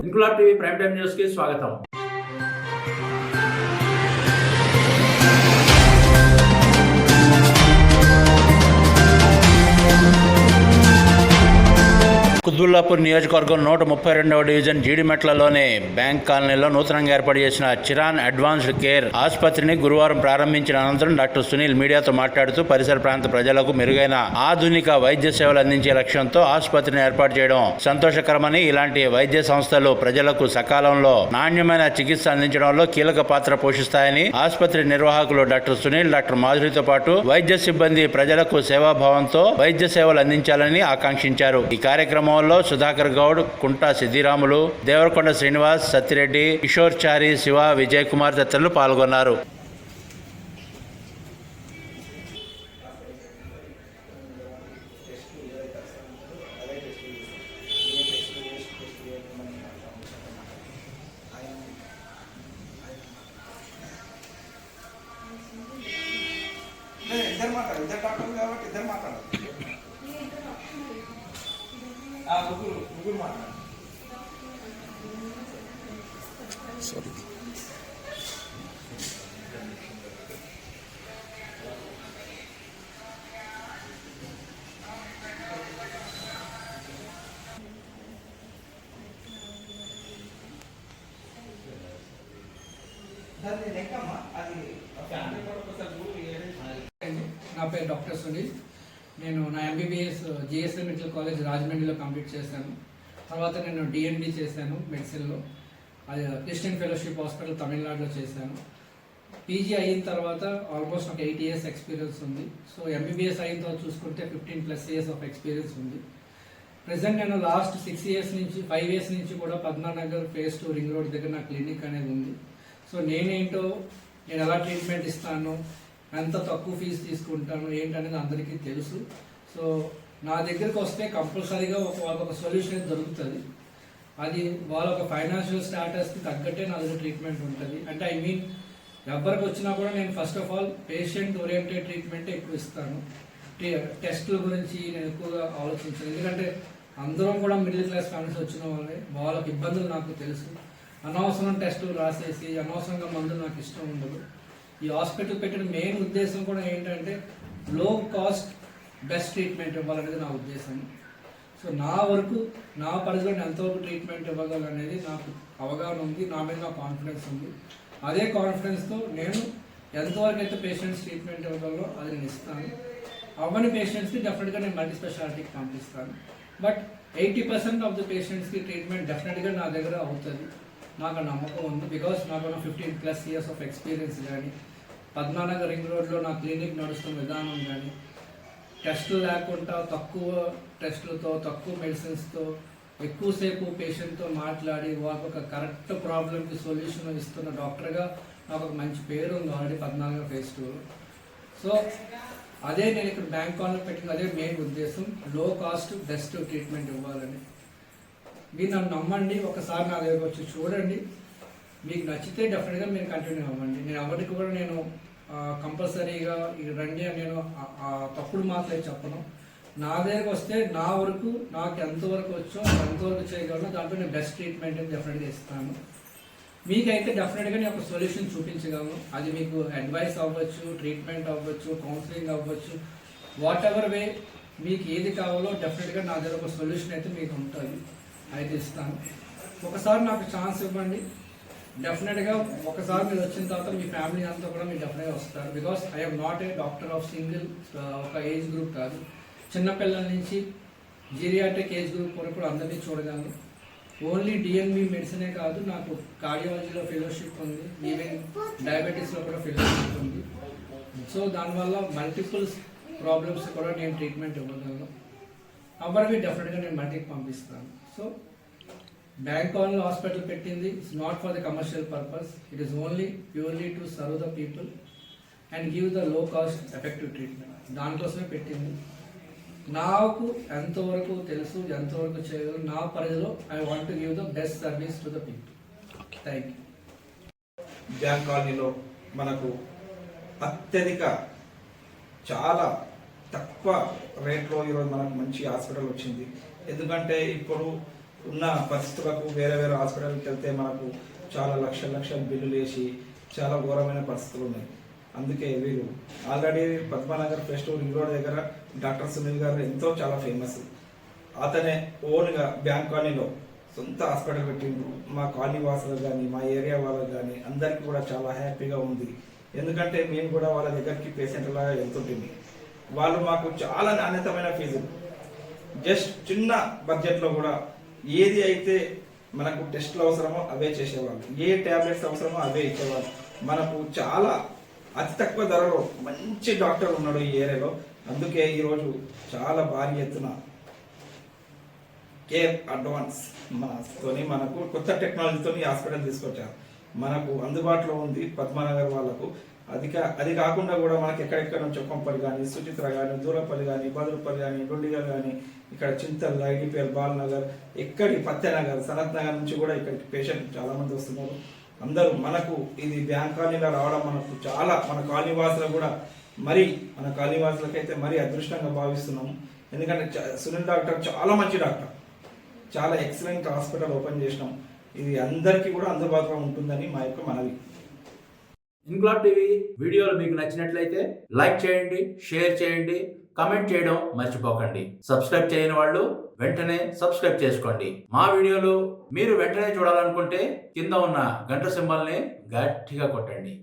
Inquilab TV prime time news కి స్వాగతం. కుత్బుల్లాపూర్ నియోజకవర్గం 132వ డివిజన్ జీడిమెట్లలోని బ్యాంక్ కాలనీలో నూతనంగా ఏర్పాటు చేసిన చిరాన్ అడ్వాన్స్డ్ కేర్ ఆసుపత్రిని గురువారం ప్రారంభించిన అనంతరం డాక్టర్ సునీల్ మీడియాతో మాట్లాడుతూ పరిసర ప్రాంత ప్రజలకు మెరుగైన ఆధునిక వైద్య సేవలు అందించే లక్ష్యంతో ఆసుపత్రిని ఏర్పాటు చేయడం సంతోషకరమని, ఇలాంటి వైద్య సంస్థలు ప్రజలకు సకాలంలో నాణ్యమైన చికిత్స అందించడంలో కీలక పాత్ర పోషిస్తాయని ఆసుపత్రి నిర్వాహకులు డాక్టర్ సునీల్, డాక్టర్ మాధురితో పాటు వైద్య సిబ్బంది ప్రజలకు సేవాభావంతో వైద్య సేవలు అందించాలని ఆకాంక్షించారు. ఈ కార్యక్రమం సుధాకర్ గౌడ్, కుంటా సిద్దిరాములు, దేవరకొండ శ్రీనివాస్, సత్తిరెడ్డి, కిషోర్ చారి, శివ, విజయ్ కుమార్ తదితరులు పాల్గొన్నారు. Sorry. నా పేరు డాక్టర్ సునీల్. నేను నా ఎంబీబీఎస్ జిఎస్ఎం మెడికల్ కాలేజ్ రాజమండ్రిలో కంప్లీట్ చేశాను. తర్వాత నేను డిఎండి చేశాను మెడిసిన్లో. అది క్రిస్టియన్ ఫెలోషిప్ హాస్పిటల్ తమిళనాడులో చేశాను. పీజీ అయిన తర్వాత ఆల్మోస్ట్ ఒక 8 years ఎక్స్పీరియన్స్ ఉంది. సో ఎంబీబీఎస్ అయిన తర్వాత చూసుకుంటే 15+ years ఆఫ్ ఎక్స్పీరియన్స్ ఉంది. ప్రజెంట్ నేను లాస్ట్ 5 years నుంచి కూడా పద్మానగర్ phase 2 రింగ్ రోడ్ దగ్గర నా క్లినిక్ అనేది ఉంది. సో నేను ఎలా ట్రీట్మెంట్ ఇస్తాను, ఎంత తక్కువ ఫీజు తీసుకుంటాను ఏంటనేది అందరికీ తెలుసు. సో నా దగ్గరికి వస్తే కంపల్సరీగా వాళ్ళకొక సొల్యూషన్ దొరుకుతుంది. అది వాళ్ళ ఒక ఫైనాన్షియల్ స్టాటస్కి తగ్గట్టే నా దగ్గర ట్రీట్మెంట్ ఉంటుంది. అంటే ఎవరికి వచ్చినా కూడా నేను first of all patient oriented ట్రీట్మెంటే ఎక్కువ ఇస్తాను. టెస్టుల గురించి నేను ఎక్కువగా ఆలోచించాను. ఎందుకంటే అందరం కూడా మిడిల్ క్లాస్ ఫ్యామిలీస్ వచ్చిన వాళ్ళకి ఇబ్బందులు నాకు తెలుసు. అనవసరం టెస్టులు రాసేసి అనవసరంగా మందులు నాకు ఇష్టం ఉండదు. ఈ హాస్పిటల్ పెట్టిన మెయిన్ ఉద్దేశం కూడా ఏంటంటే లో కాస్ట్ బెస్ట్ ట్రీట్మెంట్ ఇవ్వాలనేది నా ఉద్దేశం. సో నా వరకు నా పరిధిలో ఎంతవరకు ట్రీట్మెంట్ ఇవ్వగలనేది నాకు అవగాహన ఉంది, నా మీద నాకు కాన్ఫిడెన్స్ ఉంది. అదే కాన్ఫిడెన్స్తో నేను ఎంతవరకు అయితే పేషెంట్స్ ట్రీట్మెంట్ ఇవ్వగలరో అది నేను ఇస్తాను. అవ్వని పేషెంట్స్కి డెఫినెట్గా నేను మల్టీ స్పెషాలిటీకి పంపిస్తాను. బట్ 80% ఆఫ్ ద పేషెంట్స్కి ట్రీట్మెంట్ డెఫినెట్గా నా దగ్గర అవుతుంది, నాకు నమ్మకం ఉంది. బికాస్ నాకు 15+ years ఆఫ్ ఎక్స్పీరియన్స్ కానీ, పద్మానగర్ రింగ్ రోడ్లో నా క్లినిక్ నడుస్తున్న విధానం కానీ, టెస్టులు లేకుండా తక్కువ టెస్టులతో తక్కువ మెడిసిన్స్తో ఎక్కువసేపు పేషెంట్తో మాట్లాడి వాళ్ళకు ఒక కరెక్ట్ ప్రాబ్లంకి సొల్యూషన్ ఇస్తున్న డాక్టర్గా నాకు ఒక మంచి పేరు ఉంది ఆల్రెడీ పద్మానగర్ phase 2. సో అదే నేను ఇక్కడ బ్యాంక్ కాలనీ పెట్టిన అదే మెయిన్ ఉద్దేశం, లో కాస్ట్ బెస్ట్ ట్రీట్మెంట్ ఇవ్వాలని. మీరు నన్ను నమ్మండి, ఒకసారి నా దగ్గరకు వచ్చి చూడండి. మీకు నచ్చితే డెఫినెట్గా మీరు కంటిన్యూ అవ్వండి. నేను ఎవరికి కూడా నేను కంపల్సరీగా రండి అని నేను తప్పుడు మాత్రమే చెప్పను. నా దగ్గరకు వస్తే నా వరకు నాకు ఎంతవరకు వచ్చో ఎంతవరకు చేయగలను దాంట్లో నేను బెస్ట్ ట్రీట్మెంట్ అని డెఫినెట్గా ఇస్తాను. మీకైతే డెఫినెట్గా నేను ఒక సొల్యూషన్ చూపించగలను. అది మీకు అడ్వైస్ అవ్వచ్చు, ట్రీట్మెంట్ అవ్వచ్చు, కౌన్సిలింగ్ అవ్వచ్చు, వాట్ ఎవర్ వే మీకు ఏది కావాలో డెఫినెట్గా నా దగ్గర ఒక సొల్యూషన్ అయితే మీకు ఉంటుంది, అయితే ఇస్తాను. ఒకసారి నాకు ఛాన్స్ ఇవ్వండి. డెఫినెట్గా ఒకసారి మీరు వచ్చిన తర్వాత మీ ఫ్యామిలీ అంతా కూడా మీరు డెఫినెట్గా వస్తారు. Because I'm not a doctor of single ఒక ఏజ్ గ్రూప్ కాదు. చిన్నపిల్లల నుంచి జీరియాట్రిక్ ఏజ్ గ్రూప్ వరకు కూడా అందరినీ చూడగలను. ఓన్లీ డిఎన్బి మెడిసినే కాదు, నాకు కార్డియాలజీలో ఫెలోషిప్ ఉంది, ఈవెన్ డయాబెటీస్లో కూడా ఫెలోషిప్ ఉంది. సో దానివల్ల మల్టిపుల్ ప్రాబ్లమ్స్ కూడా నేను ట్రీట్మెంట్ ఇవ్వగలను. ఎవరికి డెఫినెట్గా నేను మల్టీకి పంపిస్తాను. సో బ్యాంక్ కాలనీ హాస్పిటల్ పెట్టింది it's not for the commercial purpose, it is only purely to serve the people and give the low cost effective treatment. దానికోసమే పెట్టింది. నాకు ఎంతవరకు తెలుసు, ఎంతవరకు చేయగలను, నా పరిధిలో I want to give the best service to the people. Thank you. Bank కాలనీలో మనకు అత్యధిక చాలా తక్కువ రేట్లో ఈరోజు మనకు మంచి హాస్పిటల్ వచ్చింది. ఎందుకంటే ఇప్పుడు ఉన్న పరిస్థితులకు వేరే వేరే హాస్పిటల్కి వెళ్తే మనకు చాలా లక్షల బిల్లులు వేసి చాలా ఘోరమైన పరిస్థితులు ఉన్నాయి. అందుకే వీరు already Padmanagar pest ring road దగ్గర డాక్టర్ సునీల్ గారు ఎంతో చాలా ఫేమస్. అతనే ఓన్గా బ్యాంక్ కాలనీలో సొంత హాస్పిటల్ పెట్టిండ్రు. మా కాలనీ వాసులకు కానీ మా ఏరియా వాళ్ళకి కానీ అందరికీ కూడా చాలా హ్యాపీగా ఉంది. ఎందుకంటే మేము కూడా వాళ్ళ దగ్గరికి పేషెంట్ లాగా వెళ్తుంటుంది. వాళ్ళు మాకు చాలా నాణ్యతమైన ఫీజులు, జస్ట్ చిన్న బడ్జెట్లో కూడా ఏది అయితే మనకు టెస్ట్లు అవసరమో అవే చేసేవాళ్ళు, ఏ ట్యాబ్లెట్స్ అవసరమో అవే ఇచ్చేవాళ్ళు. మనకు చాలా అతి తక్కువ ధరలో మంచి డాక్టర్ ఉన్నాడు ఈ ఏరియాలో. అందుకే ఈరోజు చాలా భారీ ఎత్తున కేర్ అడ్వాన్స్ మనకు కొత్త టెక్నాలజీతో ఈ హాస్పిటల్ తీసుకొచ్చారు. మనకు అందుబాటులో ఉంది పద్మానగర్ వాళ్ళకు. అది కాకుండా కూడా మనకి ఎక్కడెక్కడ చొక్కంపల్లి కానీ, సుచిత్ర కానీ, దూరపల్లి కానీ, బదురుపల్లి కానీ, డొండిగల్ కానీ, ఇక్కడ చింతల్, ఐడిపిఎల్, బాలనగర్, ఎక్కడి పత్తెనగర్, సనత్ నగర్ నుంచి కూడా ఇక్కడికి పేషెంట్ చాలా మంది వస్తున్నారు. అందరూ మనకు ఇది బ్యాంక్ కాలనీలో రావడం మనకు చాలా, మన కాలనీ వాసులకు కూడా మన కాలనీ వాసులకైతే మరీ అదృష్టంగా భావిస్తున్నాము. ఎందుకంటే సునీల్ డాక్టర్ చాలా మంచి డాక్టర్, చాలా ఎక్సలెంట్ హాస్పిటల్ ఓపెన్ చేసినాం. ఇది అందరికీ కూడా అందుబాటులో ఉంటుందని మా యొక్క మనవి. ఇంక్లాబ్ టీవీ వీడియోలు మీకు నచ్చినట్లయితే లైక్ చేయండి, షేర్ చేయండి, కమెంట్ చేయడం మర్చిపోకండి. సబ్స్క్రైబ్ చేయని వాళ్ళు వెంటనే సబ్స్క్రైబ్ చేసుకోండి. మా వీడియోలు మీరు వెంటనే చూడాలనుకుంటే కింద ఉన్న గంట సింబల్ని గట్టిగా కొట్టండి.